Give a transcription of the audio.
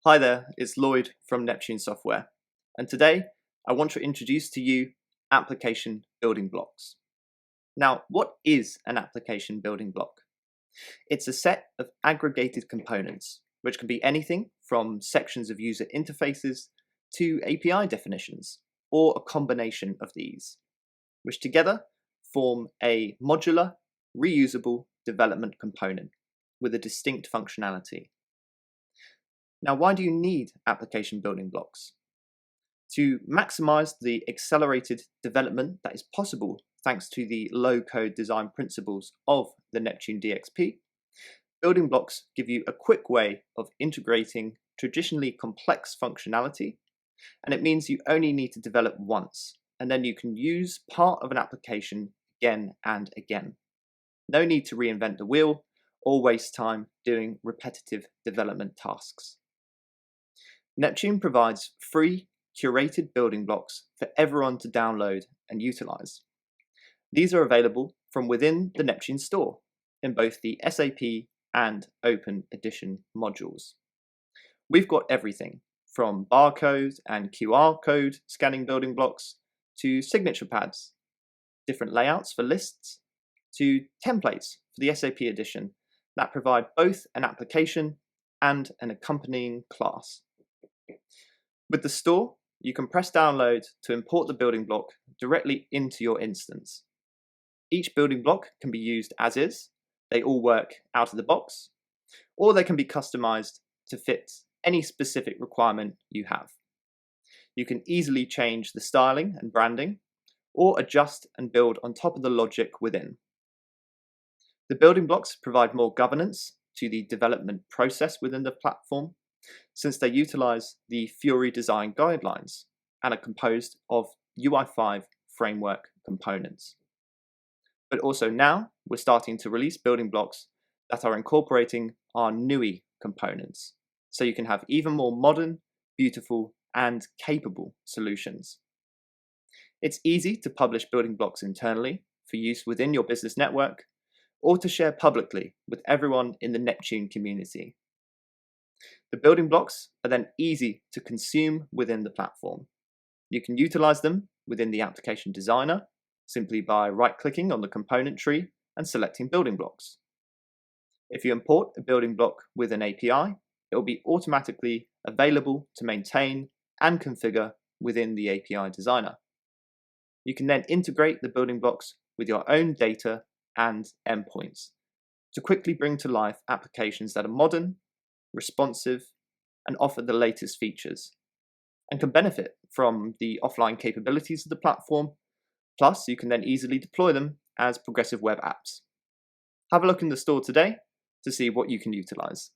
Hi there, it's Lloyd from Neptune Software, and today I want to introduce to you application building blocks. Now, what is an application building block? It's a set of aggregated components, which can be anything from sections of user interfaces to API definitions, or a combination of these, which together form a modular, reusable development component with a distinct functionality. Now, why do you need application building blocks? To maximize the accelerated development that is possible thanks to the low-code design principles of the Neptune DXP, building blocks give you a quick way of integrating traditionally complex functionality, and it means you only need to develop once, and then you can use part of an application again and again. No need to reinvent the wheel or waste time doing repetitive development tasks. Neptune provides free, curated building blocks for everyone to download and utilize. These are available from within the Neptune store in both the SAP and Open Edition modules. We've got everything from barcode and QR code scanning building blocks to signature pads, different layouts for lists, to templates for the SAP edition that provide both an application and an accompanying class. With the store, you can press download to import the building block directly into your instance. Each building block can be used as is, they all work out of the box, or they can be customized to fit any specific requirement you have. You can easily change the styling and branding, or adjust and build on top of the logic within. The building blocks provide more governance to the development process within the platform, since they utilize the Fiori design guidelines and are composed of UI5 framework components. But also now we're starting to release building blocks that are incorporating our NUI components, so you can have even more modern, beautiful, and capable solutions. It's easy to publish building blocks internally for use within your business network, or to share publicly with everyone in the Neptune community. The building blocks are then easy to consume within the platform. You can utilize them within the application designer simply by right-clicking on the component tree and selecting building blocks. If you import a building block with an API, it will be automatically available to maintain and configure within the API designer. You can then integrate the building blocks with your own data and endpoints to quickly bring to life applications that are modern, responsive, and offer the latest features, and can benefit from the offline capabilities of the platform. Plus, you can then easily deploy them as progressive web apps. Have a look in the store today to see what you can utilize.